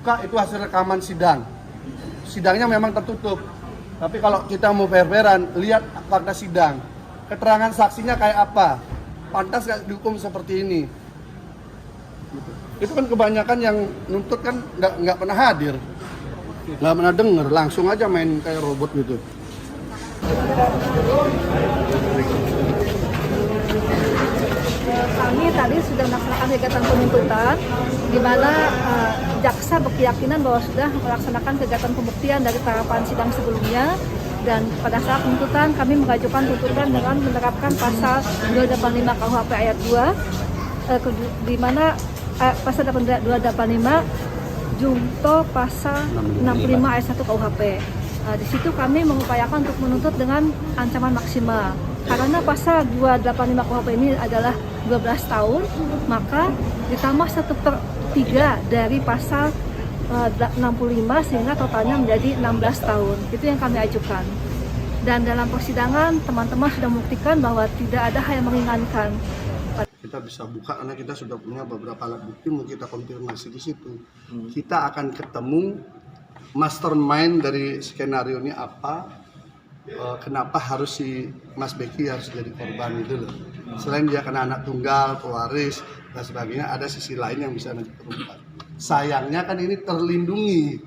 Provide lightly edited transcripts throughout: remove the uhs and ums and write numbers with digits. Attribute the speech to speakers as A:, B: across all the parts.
A: buka itu hasil rekaman sidang. Sidangnya memang tertutup. Tapi kalau kita mau fair-fairan, lihat fakta sidang. Keterangan saksinya kayak apa? Pantas nggak dihukum seperti ini? Gitu. Itu kan kebanyakan yang nuntut kan nggak pernah hadir, nggak pernah denger, langsung aja main kayak robot gitu.
B: Kami tadi sudah melaksanakan kegiatan penuntutan, di mana jaksa berkeyakinan bahwa sudah melaksanakan kegiatan pembuktian dari tahapan sidang sebelumnya, dan pada saat penuntutan kami mengajukan tuntutan dengan menerapkan pasal 285 KUHP ayat 2, di mana pasal 285 junto pasal 65 ayat 1 KUHP. Di situ kami mengupayakan untuk menuntut dengan ancaman maksimal. Karena pasal 285 KUHP ini adalah 12 tahun, maka ditambah 1/3 dari pasal 65 sehingga totalnya menjadi 16 tahun. Itu yang kami ajukan. Dan dalam persidangan teman-teman sudah membuktikan bahwa tidak ada hal yang meringankan.
A: Kita bisa buka karena kita sudah punya beberapa alat bukti, mau kita konfirmasi di situ. Kita akan ketemu mastermind dari skenario ini apa. Kenapa harus si Mas Beki harus jadi korban itu loh. Selain dia kena anak tunggal, pewaris dan sebagainya, ada sisi lain yang bisa nanti terungkap. Sayangnya kan ini terlindungi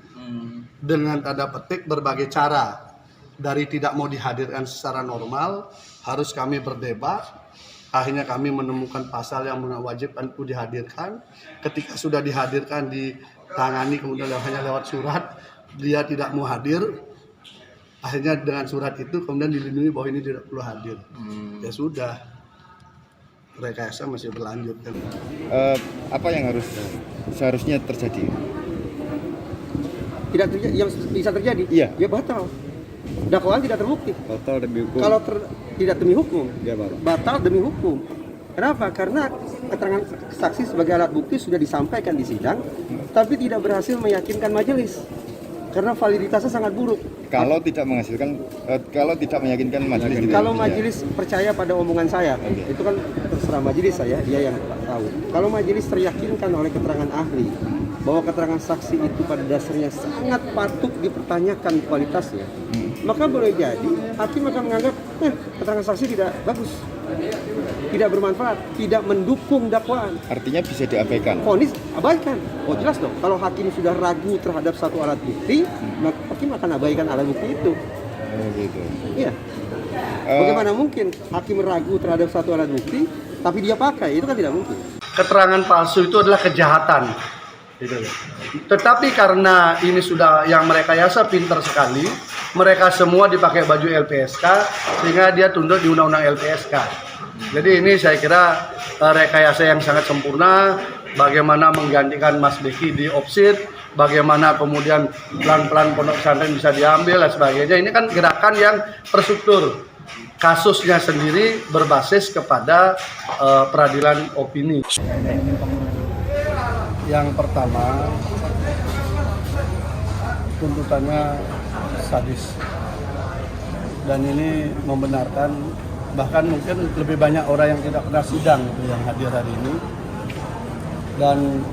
A: dengan tanda petik berbagai cara. Dari tidak mau dihadirkan secara normal, harus kami berdebat. Akhirnya kami menemukan pasal yang mewajibkan itu dihadirkan. Ketika sudah dihadirkan, ditangani, kemudian hanya lewat surat, dia tidak mau hadir. Akhirnya dengan surat itu kemudian dilindungi bahwa ini tidak perlu hadir. Ya sudah, rekayasa masih berlanjut.
C: Apa yang seharusnya terjadi?
D: Tidak terjadi, yang bisa terjadi,
C: Iya.
D: Ya batal. Dakwaan tidak terbukti.
C: Batal demi hukum.
D: Kalau tidak demi hukum,
C: Ya, batal.
D: batal demi hukum. Kenapa? Karena keterangan saksi sebagai alat bukti sudah disampaikan di sidang, tapi tidak berhasil meyakinkan majelis. Karena validitasnya sangat buruk.
C: Kalau tidak menghasilkan, kalau tidak meyakinkan majelis. Gitu
D: Kalau
C: ya?
D: majelis percaya pada omongan saya, itu kan terserah majelis saya, dia yang tahu. Kalau majelis teryakinkan oleh keterangan ahli bahwa keterangan saksi itu pada dasarnya sangat patut dipertanyakan kualitasnya, maka boleh jadi hakim akan menganggap keterangan saksi tidak bagus, tidak bermanfaat, tidak mendukung dakwaan.
C: Artinya bisa diabaikan.
D: Vonis abaikan. Oh jelas dong. Kalau hakim sudah ragu terhadap satu alat bukti, maka hakim akan abaikan alat bukti itu.
C: Oh, gitu.
D: Iya. Bagaimana mungkin hakim ragu terhadap satu alat bukti, tapi dia pakai? Itu kan tidak mungkin.
A: Keterangan palsu itu adalah kejahatan. Gitu. Tetapi karena ini sudah yang mereka yasa pintar sekali, mereka semua dipakai baju LPSK sehingga dia tunduk di undang-undang LPSK. Jadi ini saya kira rekayasa yang sangat sempurna, bagaimana menggantikan Mas Beki di opsit, bagaimana kemudian pelan-pelan pondok pesantren bisa diambil dan sebagainya. Ini kan gerakan yang terstruktur. Kasusnya sendiri berbasis kepada peradilan opini. Yang pertama, tuntutannya sadis. Dan ini membenarkan, bahkan mungkin lebih banyak orang yang tidak pernah sidang itu yang hadir hari ini. Dan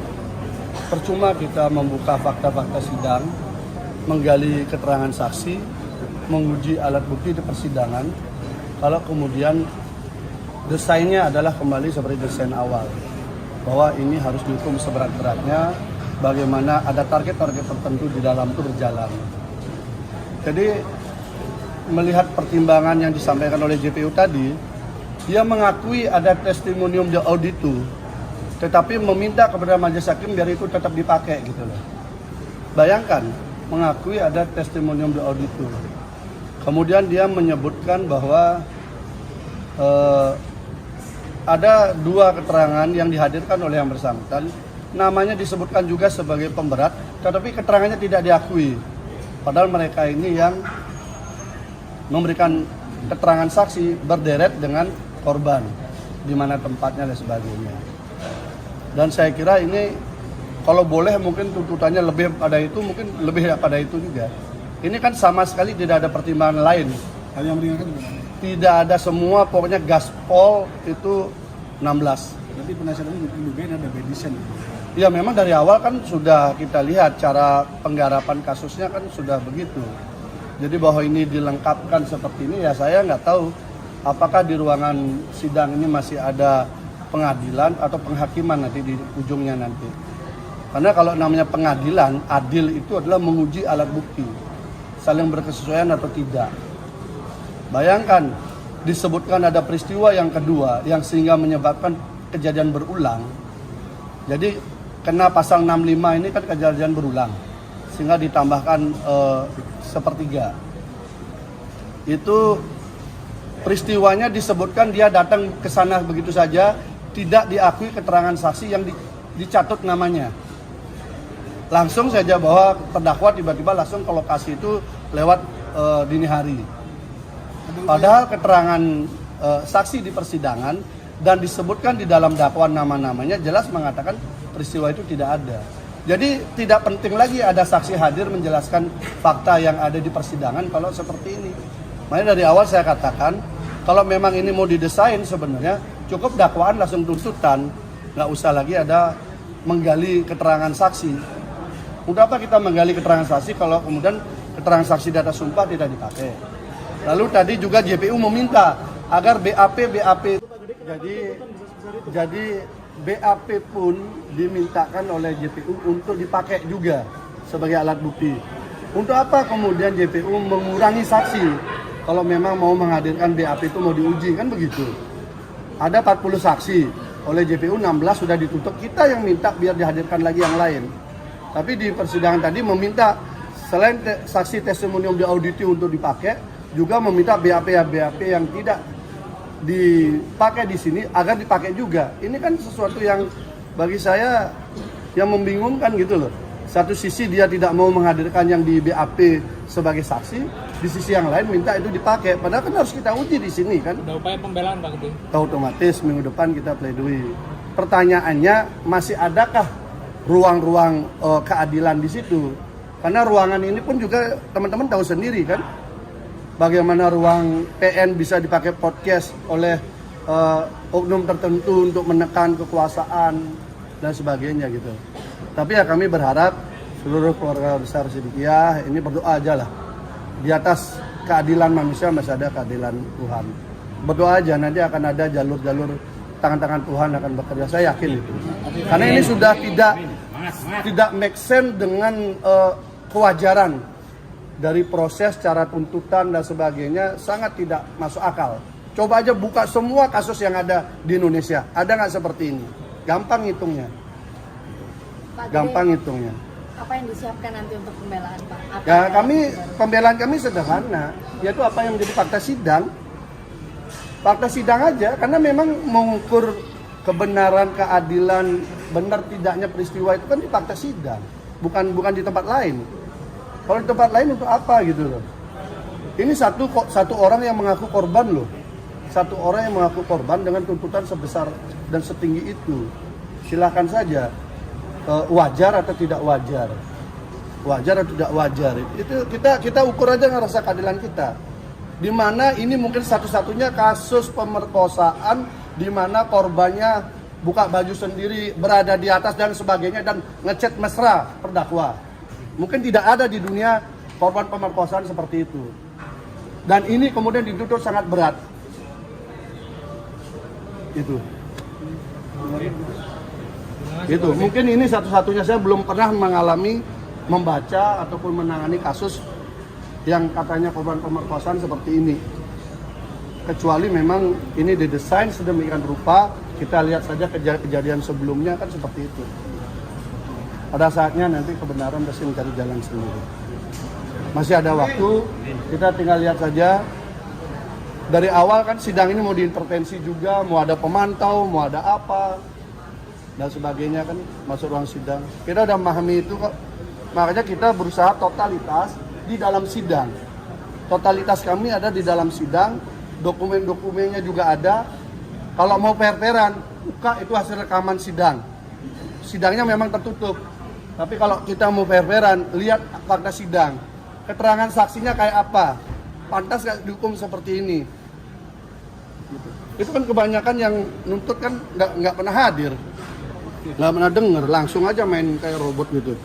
A: percuma kita membuka fakta-fakta sidang, menggali keterangan saksi, menguji alat bukti di persidangan, kalau kemudian desainnya adalah kembali seperti desain awal, bahwa ini harus dihukum seberat-beratnya, bagaimana ada target-target tertentu di dalam itu berjalan. Jadi melihat pertimbangan yang disampaikan oleh JPU tadi, dia mengakui ada testimonium de auditu, tetapi meminta kepada majelis hakim biar itu tetap dipakai gitu loh. Bayangkan, mengakui ada testimonium de auditu. Kemudian dia menyebutkan bahwa ada dua keterangan yang dihadirkan oleh yang bersangkutan, namanya disebutkan juga sebagai pemberat, tetapi keterangannya tidak diakui. Padahal mereka ini yang memberikan keterangan saksi berderet dengan korban, di mana tempatnya dan sebagainya. Dan saya kira ini kalau boleh mungkin tuntutannya lebih pada itu, mungkin lebih pada itu juga. Ini kan sama sekali tidak ada pertimbangan lain.
E: Hal yang meringankan gimana?
A: Tidak ada semua, pokoknya gaspol itu 16.
E: Berarti penasihat ini ada bad design.
A: Ya memang dari awal kan sudah kita lihat cara penggarapan kasusnya kan sudah begitu. Jadi bahwa ini dilengkapkan seperti ini ya saya nggak tahu apakah di ruangan sidang ini masih ada pengadilan atau penghakiman nanti di ujungnya nanti. Karena kalau namanya pengadilan, adil itu adalah menguji alat bukti, saling berkesesuaian atau tidak. Bayangkan disebutkan ada peristiwa yang kedua yang sehingga menyebabkan kejadian berulang. Jadi kena pasal 65 ini kan kejadian berulang, sehingga ditambahkan sepertiga. Itu peristiwanya disebutkan dia datang ke sana begitu saja, tidak diakui keterangan saksi yang dicatut namanya. Langsung saja bahwa terdakwa tiba-tiba langsung ke lokasi itu lewat dini hari. Padahal keterangan saksi di persidangan dan disebutkan di dalam dakwaan nama-namanya jelas mengatakan peristiwa itu tidak ada. Jadi tidak penting lagi ada saksi hadir menjelaskan fakta yang ada di persidangan kalau seperti ini. Makanya dari awal saya katakan kalau memang ini mau didesain sebenarnya cukup dakwaan langsung tuntutan, nggak usah lagi ada menggali keterangan saksi. Udah apa kita menggali keterangan saksi kalau kemudian keterangan saksi di atas sumpah tidak dipakai. Lalu tadi juga JPU meminta agar BAP jadi BAP pun dimintakan oleh JPU untuk dipakai juga sebagai alat bukti. Untuk apa kemudian JPU mengurangi saksi kalau memang mau menghadirkan BAP itu mau diuji, kan begitu. Ada 40 saksi, oleh JPU 16 sudah ditutup, kita yang minta biar dihadirkan lagi yang lain. Tapi di persidangan tadi meminta selain saksi testimonium di auditi untuk dipakai, juga meminta BAP yang tidak dipakai di sini agar dipakai juga. Ini kan sesuatu yang bagi saya yang membingungkan gitu loh. Satu sisi dia tidak mau menghadirkan yang di BAP sebagai saksi, di sisi yang lain minta itu dipakai. Padahal kan harus kita uji di sini kan.
E: Ada upaya pembelaan Pak Gede?
A: Otomatis minggu depan kita pledoi. Pertanyaannya masih adakah ruang-ruang keadilan di situ? Karena ruangan ini pun juga teman-teman tahu sendiri kan. Bagaimana ruang PN bisa dipakai podcast oleh oknum tertentu untuk menekan kekuasaan dan sebagainya gitu. Tapi ya kami berharap seluruh keluarga besar Siddiqiyah ini berdoa aja lah. Di atas keadilan manusia masih ada keadilan Tuhan. Berdoa aja nanti akan ada jalur-jalur tangan-tangan Tuhan akan bekerja. Saya yakin itu. Karena ini sudah tidak make sense dengan kewajaran dari proses, cara tuntutan dan sebagainya sangat tidak masuk akal. Coba aja buka semua kasus yang ada di Indonesia. Ada nggak seperti ini? Gampang hitungnya. Gampang hitungnya.
F: Apa yang disiapkan nanti untuk pembelaan Pak?
A: Ya pembelaan kami sederhana, yaitu apa yang menjadi fakta sidang. Fakta sidang aja, karena memang mengukur kebenaran, keadilan, benar tidaknya peristiwa itu kan di fakta sidang, bukan di tempat lain. Kalau di tempat lain untuk apa gitu loh? Ini satu orang yang mengaku korban loh. Satu orang yang mengaku korban dengan tuntutan sebesar dan setinggi itu. Silahkan saja wajar atau tidak wajar. Wajar atau tidak wajar. Itu kita ukur aja ngerasa keadilan kita. Di mana ini mungkin satu-satunya kasus pemerkosaan di mana korbannya buka baju sendiri, berada di atas dan sebagainya dan ngechat mesra terdakwa. Mungkin tidak ada di dunia korban pemerkosaan seperti itu. Dan ini kemudian dituntut sangat berat. Itu. Itu. Mungkin ini satu-satunya saya belum pernah mengalami, membaca ataupun menangani kasus yang katanya korban pemerkosaan seperti ini. Kecuali memang ini didesain sedemikian rupa, kita lihat saja kejadian sebelumnya kan seperti itu. Pada saatnya nanti kebenaran pasti mencari jalan sendiri. Masih ada waktu, kita tinggal lihat saja. Dari awal kan sidang ini mau diintervensi juga, mau ada pemantau, mau ada apa, dan sebagainya kan masuk ruang sidang. Kita udah memahami itu kok. Makanya kita berusaha totalitas di dalam sidang. Totalitas kami ada di dalam sidang, dokumen-dokumennya juga ada. Kalau mau per-peran, buka itu hasil rekaman sidang. Sidangnya memang tertutup. Tapi kalau kita mau fair-fairan, lihat fakta sidang. Keterangan saksinya kayak apa? Pantas nggak dihukum seperti ini? Gitu. Itu kan kebanyakan yang nuntut kan nggak pernah hadir. Nggak pernah denger, langsung aja main kayak robot gitu.